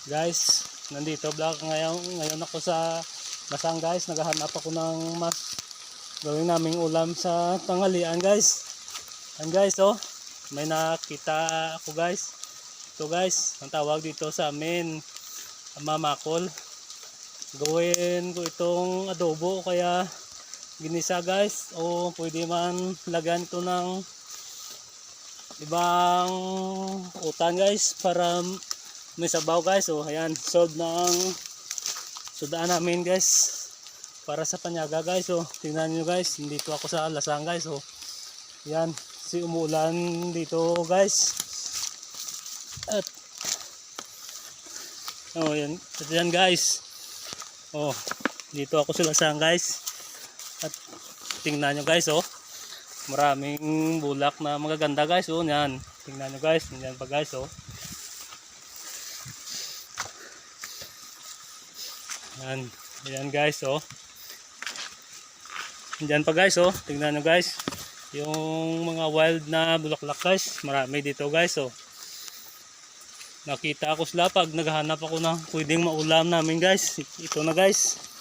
Guys, nandito vlog ngayon ako sa Lasang guys. Naghahanap ako ng mas gawin naming ulam sa tanghalian guys. Yan guys oh, may nakita ako guys. Ito guys, ang tawag dito sa amin mamakol. Gawin ko itong adobo o kaya ginisa guys, o pwede man lagyan ito ng ibang utan guys para may sabaw guys. O ayan, solve ng sudaan namin guys para sa panyaga guys. O tingnan nyo guys, dito ako sa Lasang guys. O yan, si umulan dito guys. At yan guys. O dito ako sa Lasang guys. At tingnan nyo guys, oh, maraming bulak na magaganda guys. Oh, yan, tingnan nyo guys, yan pa guys. Oh, yan guys. Oh, yan pa guys. Oh, tingnan nyo guys, yung mga wild na bulaklak guys, marami dito guys. Oh, nakita ako sila pag naghahanap ako ng pwedeng maulam namin guys. Ito na guys.